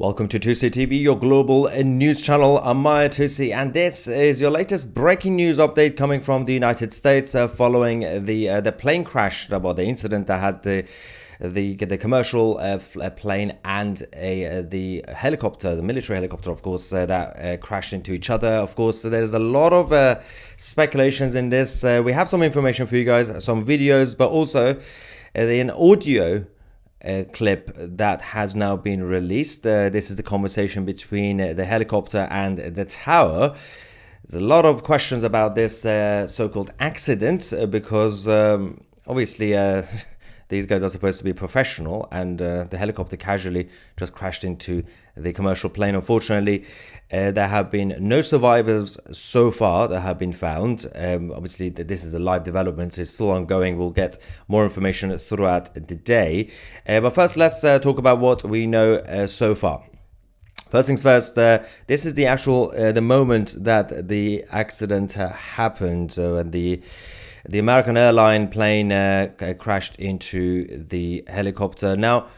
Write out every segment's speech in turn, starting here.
Welcome to Tusi TV, your global news channel. I'm Maya Tusi, and this is your latest breaking news update coming from the United States following the plane crash, about the incident that had the commercial plane and the helicopter, the military helicopter, of course, that crashed into each other. Of course, there's a lot of speculations in this. We have some information for you guys, some videos, but also an audio clip that has now been released. This is the conversation between the helicopter and the tower. There's a lot of questions about this so-called accident because obviously these guys are supposed to be professional, and the helicopter casually just crashed into the commercial plane. Unfortunately, there have been no survivors so far that have been found. Obviously, this is a live development. It's still ongoing. We'll get more information throughout the day. But first, let's talk about what we know so far. First things first, this is the actual the moment that the accident happened, and the American airline plane crashed into the helicopter. Now,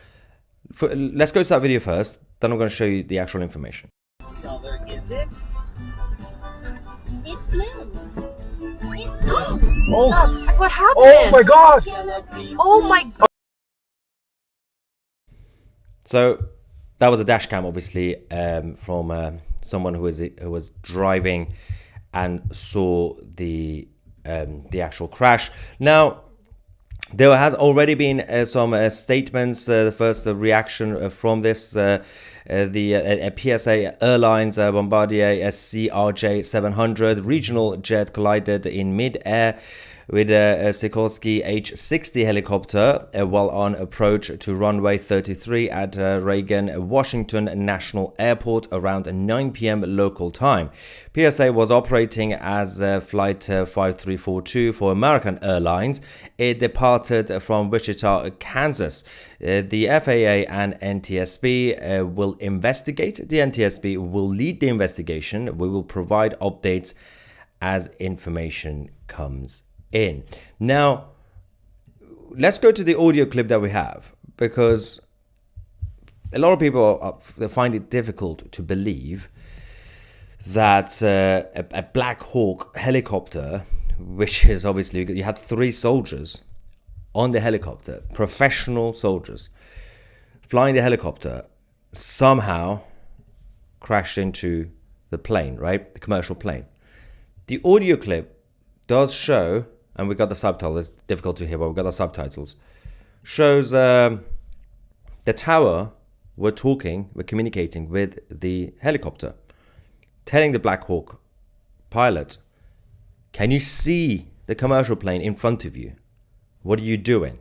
let's go to that video first, then I'm going to show you the actual information. Color is it? It's blue. It's blue. Oh, What happened? oh my God! Oh my God! So that was a dash cam, obviously, from someone who was driving and saw the actual crash. Now, there has already been some statements. The first reaction from this, the PSA Airlines Bombardier CRJ 700 regional jet collided in mid-air with a Sikorsky H-60 helicopter while on approach to runway 33 at Reagan Washington National Airport around 9 p.m. local time. PSA was operating as Flight 5342 for American Airlines. It departed from Wichita, Kansas. The FAA and NTSB will investigate. The NTSB will lead the investigation. We will provide updates as information comes in. Now, let's go to the audio clip that we have, because a lot of people they find it difficult to believe that a Black Hawk helicopter, which is obviously, you had 3 soldiers on the helicopter, professional soldiers flying the helicopter, somehow crashed into the plane, right? The commercial plane. The audio clip does show, and we got the subtitles, it's difficult to hear, but we got the subtitles, shows the tower were communicating with the helicopter, telling the Black Hawk pilot, can you see the commercial plane in front of you? What are you doing?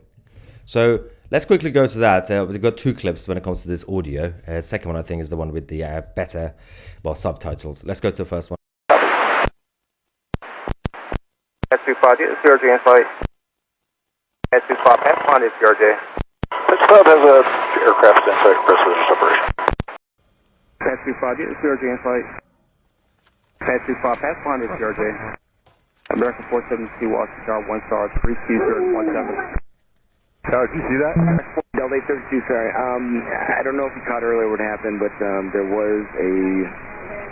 So let's quickly go to that. We've got 2 clips when it comes to this audio. Second one, I think, is the one with the better, subtitles. Let's go to the first one. S25, CRJ in flight. S25, Pathfinder, CRJ. S5 has a aircraft insight precision separation. S25, CRJ in flight. S25, Pathfinder, CRJ. American 472, Washington, 1 star, 32017. Howard, did you see that? Delta 32, sorry. I don't know if you caught earlier what happened, but there was a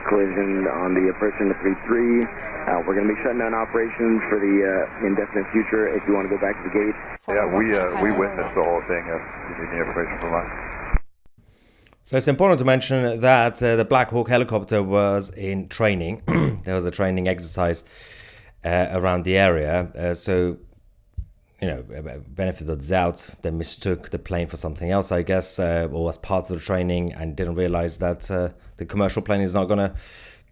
collision on the approach in the 33. We're going to be shutting down operations for the indefinite future. If you want to go back to the gate. Yeah, we witnessed the whole thing. If you need any information from us. So it's important to mention that the Black Hawk helicopter was in training. There was a training exercise around the area. So, you know, benefit of the doubt, they mistook the plane for something else, I guess, or was part of the training and didn't realize that the commercial plane is not going to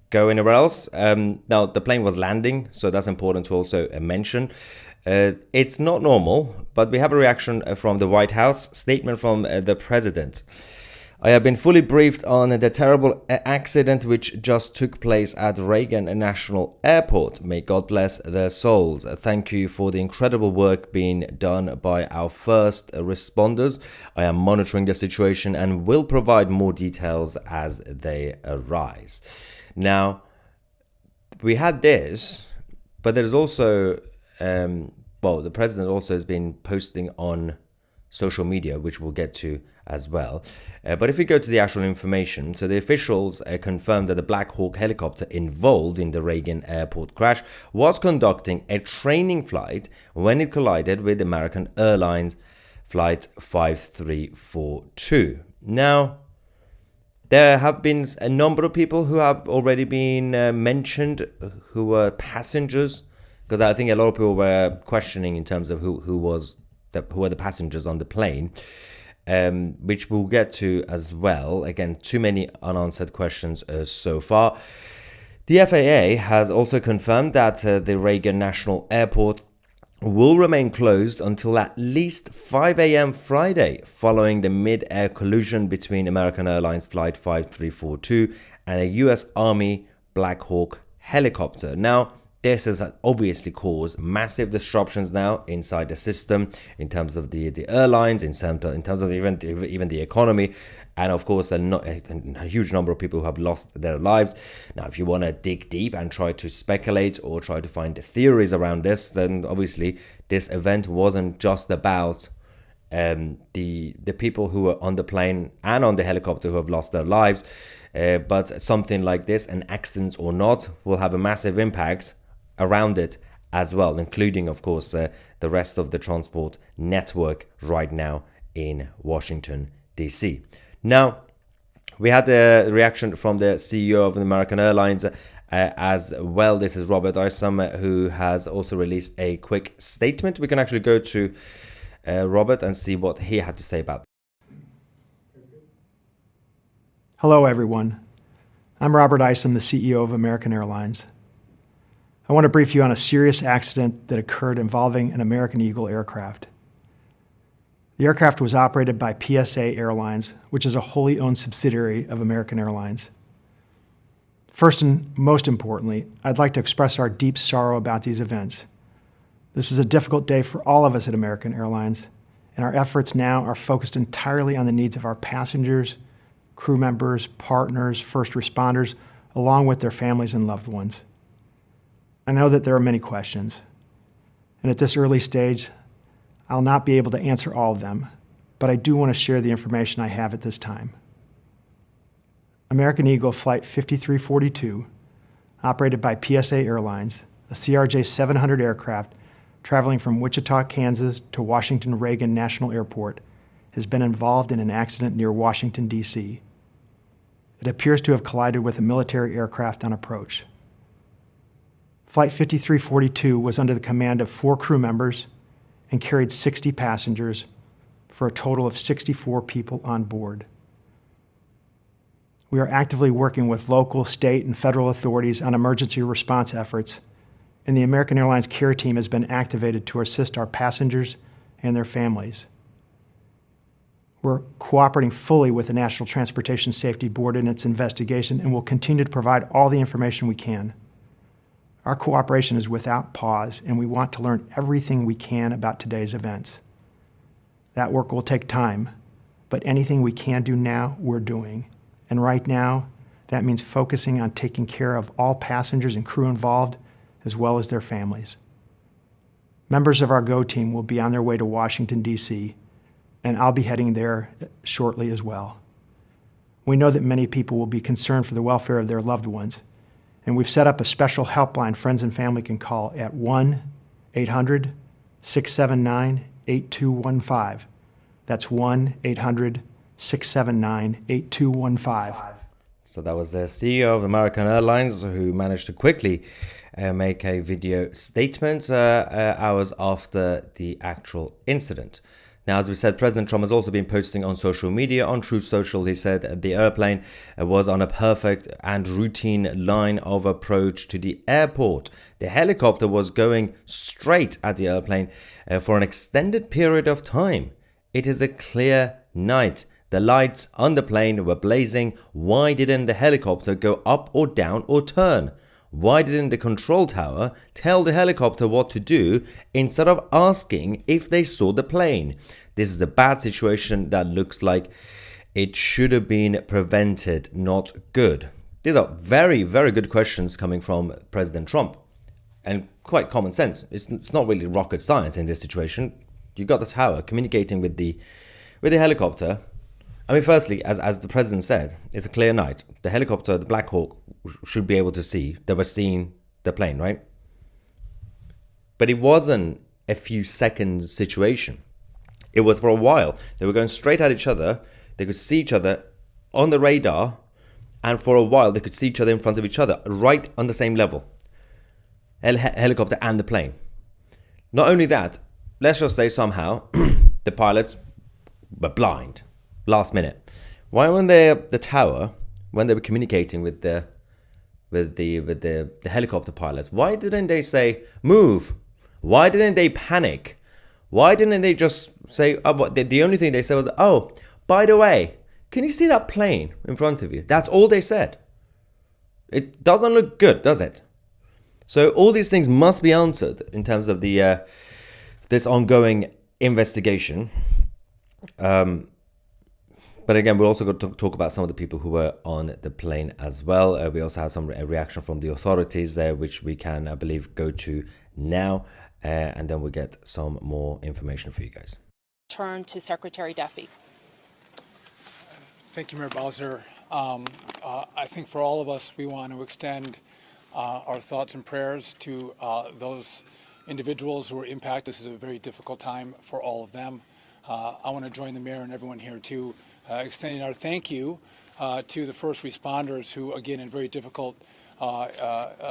go anywhere else. Now, the plane was landing, so that's important to also mention. It's not normal, but we have a reaction from the White House, statement from the president. I have been fully briefed on the terrible accident which just took place at Reagan National Airport. May God bless their souls. Thank you for the incredible work being done by our first responders. I am monitoring the situation and will provide more details as they arise. Now, we had this, but there's also, the president also has been posting on social media, which we'll get to as well. But if we go to the actual information, so the officials confirmed that the Black Hawk helicopter involved in the Reagan airport crash was conducting a training flight when it collided with American Airlines Flight 5342. Now, there have been a number of people who have already been mentioned who were passengers, because I think a lot of people were questioning in terms of who were the passengers on the plane, which we'll get to as well. Again, too many unanswered questions so far. The FAA has also confirmed that the Reagan National Airport will remain closed until at least 5 a.m. Friday, following the mid-air collision between American Airlines Flight 5342 and a U.S. Army Black Hawk helicopter. Now, this has obviously caused massive disruptions now inside the system in terms of the airlines, in terms of even the economy, and of course a huge number of people who have lost their lives. Now, if you want to dig deep and try to speculate or try to find theories around this, then obviously this event wasn't just about the people who were on the plane and on the helicopter who have lost their lives, but something like this, an accident or not, will have a massive impact around it as well, including of course the rest of the transport network right now in Washington DC. Now, we had the reaction from the CEO of American Airlines as well. This is Robert Isom, who has also released a quick statement. We can actually go to Robert and see what he had to say about it. Hello everyone, I'm Robert Isom, the CEO of American Airlines. I want to brief you on a serious accident that occurred involving an American Eagle aircraft. The aircraft was operated by PSA Airlines, which is a wholly owned subsidiary of American Airlines. First and most importantly, I'd like to express our deep sorrow about these events. This is a difficult day for all of us at American Airlines, and our efforts now are focused entirely on the needs of our passengers, crew members, partners, first responders, along with their families and loved ones. I know that there are many questions, and at this early stage, I'll not be able to answer all of them, but I do want to share the information I have at this time. American Eagle Flight 5342, operated by PSA Airlines, a CRJ 700 aircraft traveling from Wichita, Kansas to Washington Reagan National Airport, has been involved in an accident near Washington, D.C. It appears to have collided with a military aircraft on approach. Flight 5342 was under the command of 4 crew members and carried 60 passengers for a total of 64 people on board. We are actively working with local, state, and federal authorities on emergency response efforts, and the American Airlines care team has been activated to assist our passengers and their families. We're cooperating fully with the National Transportation Safety Board in its investigation and will continue to provide all the information we can. Our cooperation is without pause, and we want to learn everything we can about today's events. That work will take time, but anything we can do now, we're doing. And right now, that means focusing on taking care of all passengers and crew involved, as well as their families. Members of our GO team will be on their way to Washington, D.C., and I'll be heading there shortly as well. We know that many people will be concerned for the welfare of their loved ones, and we've set up a special helpline friends and family can call at 1-800-679-8215. That's 1-800-679-8215. So that was the CEO of American Airlines, who managed to quickly make a video statement hours after the actual incident. Now, as we said, President Trump has also been posting on social media. On Truth Social, he said the airplane was on a perfect and routine line of approach to the airport. The helicopter was going straight at the airplane for an extended period of time. It is a clear night. The lights on the plane were blazing. Why didn't the helicopter go up or down or turn? Why didn't the control tower tell the helicopter what to do instead of asking if they saw the plane? This is a bad situation that looks like it should have been prevented, not good. These are very, very good questions coming from President Trump, and quite common sense. It's not really rocket science in this situation. You got the tower communicating with the helicopter. I mean, firstly, as the president said, it's a clear night. The helicopter, the Black Hawk, should be able to see. They were seeing the plane, right? But it wasn't a few seconds situation. It was for a while. They were going straight at each other. They could see each other on the radar. And for a while, they could see each other in front of each other, right on the same level. Helicopter and the plane. Not only that, let's just say somehow the pilots were blind last minute. Why when they the tower, when they were communicating with the helicopter pilots, why didn't they say move? Why didn't they panic? Why didn't they just say, oh, the only thing they said was, oh, by the way, can you see that plane in front of you? That's all they said. It doesn't look good, does it? So all these things must be answered in terms of the this ongoing investigation. But again, we're also going to talk about some of the people who were on the plane as well. We also have some reaction from the authorities there, which we can, I believe, go to now. And then we'll get some more information for you guys. Turn to Secretary Duffy. Thank you, Mayor Bowser. I think for all of us, we want to extend our thoughts and prayers to those individuals who were impacted. This is a very difficult time for all of them. I want to join the mayor and everyone here too, extending our thank you to the first responders who, again, in very difficult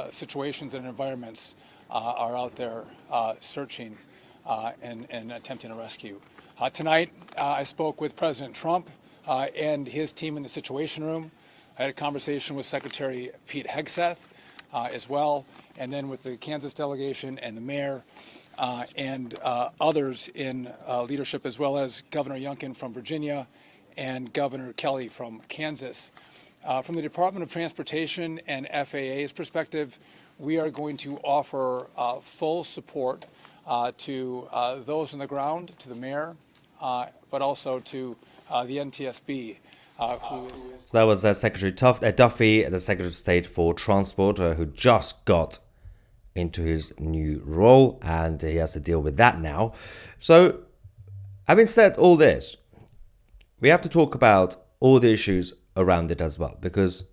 situations and environments, are out there searching and attempting a rescue. Tonight, I spoke with President Trump and his team in the Situation Room. I had a conversation with Secretary Pete Hegseth as well, and then with the Kansas delegation and the mayor and others in leadership, as well as Governor Youngkin from Virginia and Governor Kelly from Kansas. From the Department of Transportation and FAA's perspective, we are going to offer full support to those on the ground, to the mayor, but also to the NTSB. So that was Secretary Duffy, the Secretary of State for Transport, who just got into his new role, and he has to deal with that now. So, having said all this, we have to talk about all the issues around it as well, because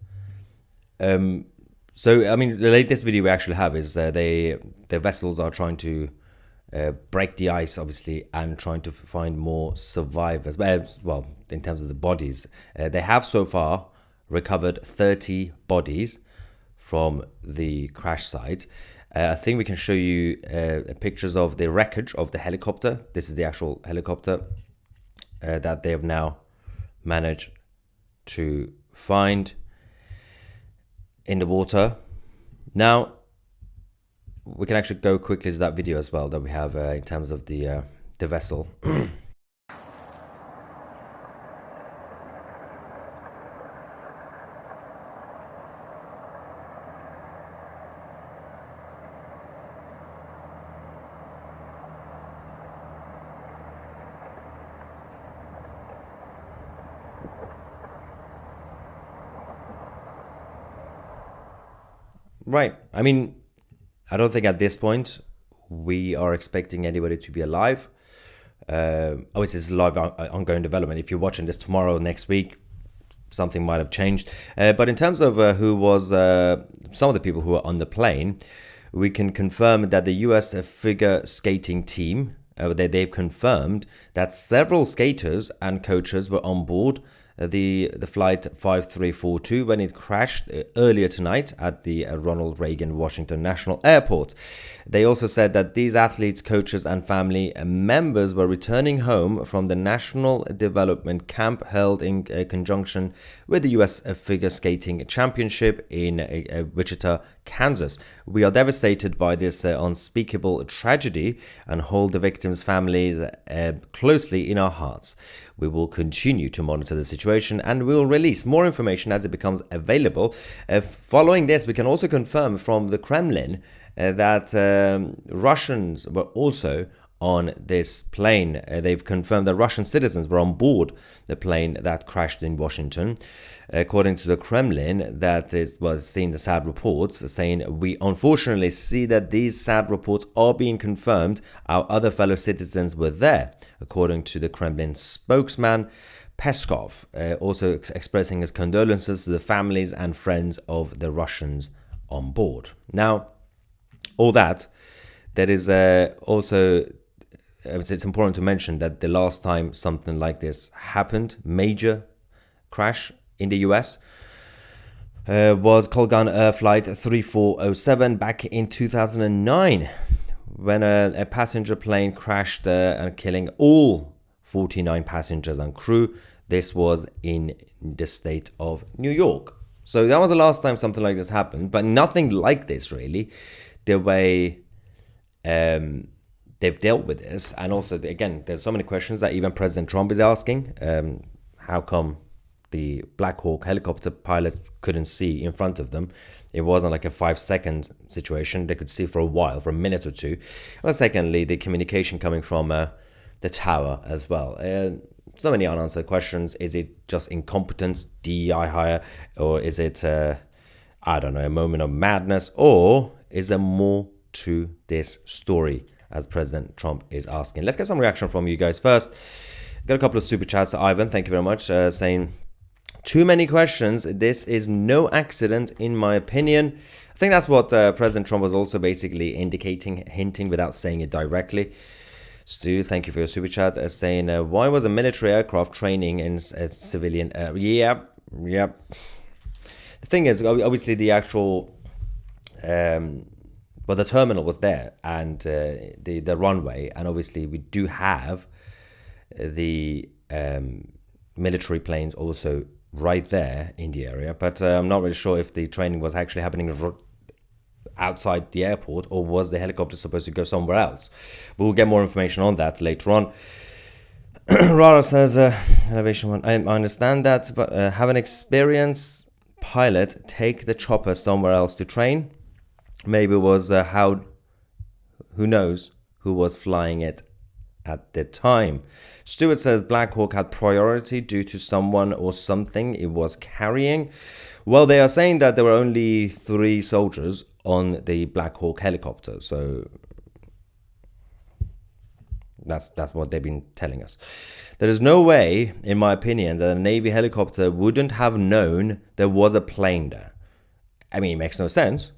so I mean, the latest video we actually have is the vessels are trying to break the ice, obviously, and trying to find more survivors. Well, in terms of the bodies, they have so far recovered 30 bodies from the crash site. I think we can show you pictures of the wreckage of the helicopter. This is the actual helicopter that they have now managed to find in the water. Now, we can actually go quickly to that video as well that we have in terms of the vessel. Right. I mean, I don't think at this point we are expecting anybody to be alive. Obviously, it's a live ongoing development. If you're watching this tomorrow, next week, something might have changed. But in terms of who was some of the people who were on the plane, we can confirm that the US figure skating team, they've confirmed that several skaters and coaches were on board the flight 5342 when it crashed earlier tonight at the Ronald Reagan Washington National Airport. They also said that these athletes, coaches and family members were returning home from the National Development Camp held in conjunction with the US Figure Skating Championship in Wichita, Kansas. We are devastated by this unspeakable tragedy and hold the victims' families closely in our hearts. We will continue to monitor the situation and we will release more information as it becomes available. Following this, we can also confirm from the Kremlin that Russians were also on this plane. They've confirmed that Russian citizens were on board the plane that crashed in Washington. According to the Kremlin, that is seen the sad reports saying, "We unfortunately see that these sad reports are being confirmed. Our other fellow citizens were there," according to the Kremlin spokesman Peskov, also expressing his condolences to the families and friends of the Russians on board. Now, all that is also, it's important to mention that the last time something like this happened, major crash in the US, was Colgan Flight 3407 back in 2009, when a passenger plane crashed and killing all 49 passengers and crew. This was in the state of New York. So that was the last time something like this happened, but nothing like this really, the way they've dealt with this. And also, again, there's so many questions that even President Trump is asking. How come the Black Hawk helicopter pilot couldn't see in front of them? It wasn't like a 5-second situation. They could see for a while, for a minute or two. Well, secondly, the communication coming from the tower as well. So many unanswered questions. Is it just incompetence, DEI hire, or is it, I don't know, a moment of madness, or is there more to this story, as President Trump is asking? Let's get some reaction from you guys first. Got a couple of super chats. Ivan, thank you very much, saying, "Too many questions. This is no accident, in my opinion." I think that's what President Trump was also basically indicating, hinting without saying it directly. Stu, thank you for your super chat, saying, "Why was a military aircraft training in a civilian area?" Yep. The thing is, obviously, the actual, the terminal was there, and the runway, and obviously we do have the military planes also right there in the area, but I'm not really sure if the training was actually happening outside the airport, or was the helicopter supposed to go somewhere else. But we'll get more information on that later on. Rara says, elevation 1, I understand that, but have an experienced pilot take the chopper somewhere else to train. Maybe it was who knows who was flying it at the time. Stuart says Black Hawk had priority due to someone or something it was carrying. Well, they are saying that there were only 3 soldiers on the Black Hawk helicopter, so that's what they've been telling us. There is no way, in my opinion, that a Navy helicopter wouldn't have known there was a plane there. I mean, it makes no sense.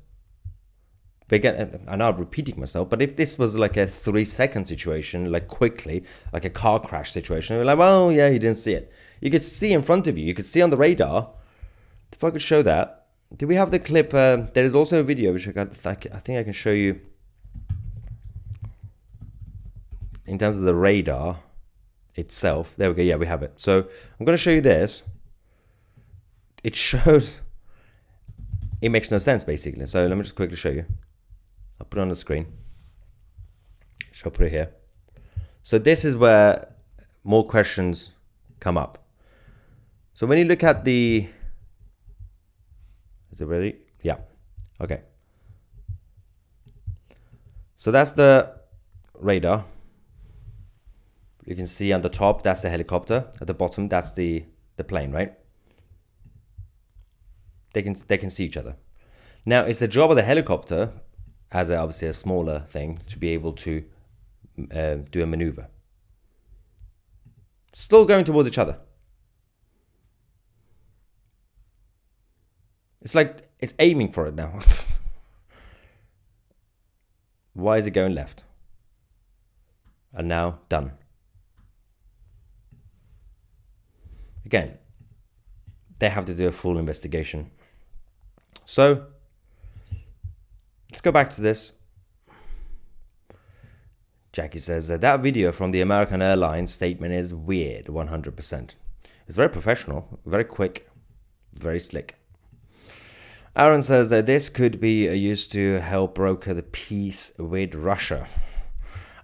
But again, I'm not repeating myself, but if this was like a 3-second situation, like quickly, like a car crash situation, you're like, well, yeah, you didn't see it. You could see in front of you. You could see on the radar. If I could show that. Do we have the clip? There is also a video, which I think I can show you. In terms of the radar itself. There we go. Yeah, we have it. So I'm going to show you this. It shows... It makes no sense, basically. So let me just quickly show you. I'll put it on the screen. I'll put it here. So this is where more questions come up. So when you look at the... Is it ready? Yeah. Okay. So that's the radar. You can see on the top, that's the helicopter. At the bottom, that's the plane, right? They can see each other. Now, it's the job of the helicopter, as obviously a smaller thing, to be able to do a maneuver. Still going towards each other. It's like it's aiming for it now. Why is it going left? And now done. Again, they have to do a full investigation. So, let's go back to this. Jackie says that video from the American Airlines statement is weird, 100%. It's very professional, very quick, very slick. Aaron says that this could be used to help broker the peace with Russia.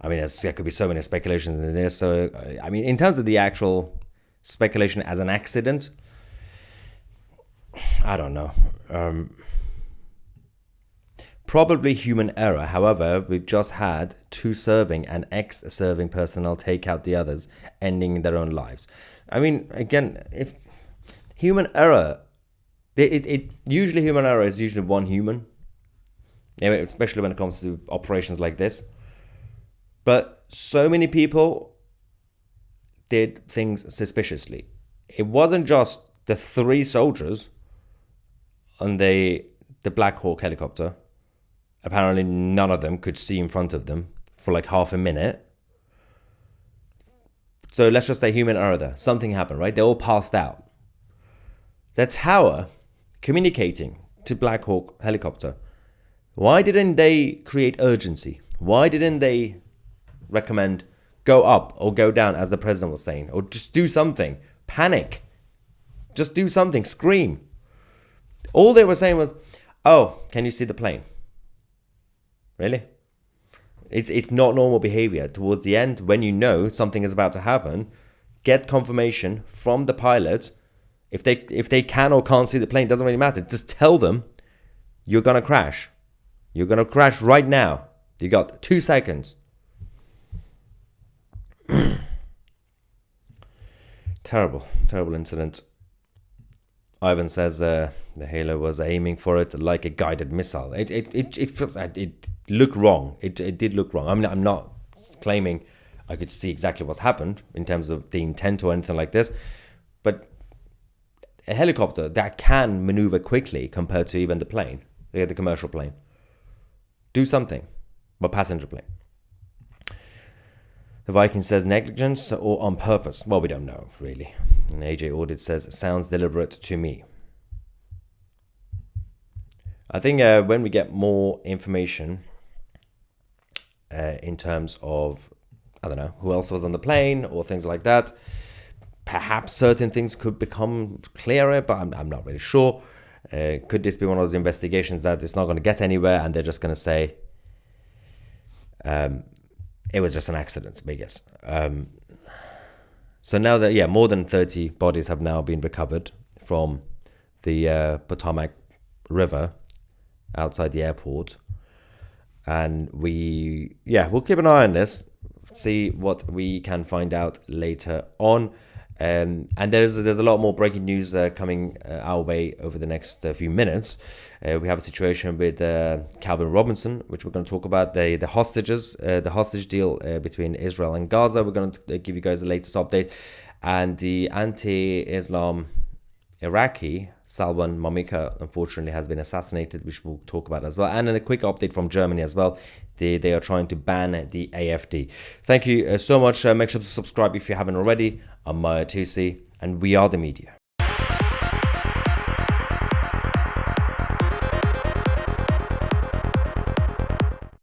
I mean, there could be so many speculations in this. So, I mean, in terms of the actual speculation as an accident, I don't know. Probably human error. However, we've just had 2 serving and ex-serving personnel take out the others, ending their own lives. I mean, again, if human error, usually human error is usually one human, especially when it comes to operations like this. But so many people did things suspiciously. It wasn't just the 3 soldiers on the Black Hawk helicopter. Apparently none of them could see in front of them for like half a minute. So let's just say human error there. Something happened, right? They all passed out. The tower communicating to Black Hawk helicopter. Why didn't they create urgency? Why didn't they recommend go up or go down, as the president was saying? Or just do something. Panic. Just do something. Scream. All they were saying was, oh, can you see the plane? Really? It's not normal behavior. Towards the end, when you know something is about to happen, get confirmation from the pilot. If they can or can't see the plane, doesn't really matter. Just tell them you're gonna crash. You're gonna crash right now. You got 2 seconds. Terrible incident. Ivan says the Halo was aiming for it like a guided missile. It looked wrong. It did look wrong. I mean, I'm not claiming I could see exactly what's happened in terms of the intent or anything like this, but a helicopter that can maneuver quickly compared to even the plane, the commercial plane. Do something. But passenger plane. The Viking says negligence or on purpose. Well, we don't know, really. And AJ Audit says, sounds deliberate to me. I think when we get more information in terms of, I don't know, who else was on the plane or things like that, perhaps certain things could become clearer, but I'm not really sure. Could this be one of those investigations that it's not going to get anywhere and they're just going to say, it was just an accident, I guess. So now that, more than 30 bodies have now been recovered from the Potomac River outside the airport. And we'll keep an eye on this, see what we can find out later on. And there's a lot more breaking news coming our way over the next few minutes. We have a situation with Calvin Robinson, which we're going to talk about, the hostages, the hostage deal between Israel and Gaza. We're going to give you guys the latest update. And the anti-Islam Iraqi, Salwan Mamika, unfortunately has been assassinated, which we'll talk about as well. And then a quick update from Germany as well. They are trying to ban the AFD. Thank you so much. Make sure to subscribe if you haven't already. I'm Maya Tusi, and we are the media.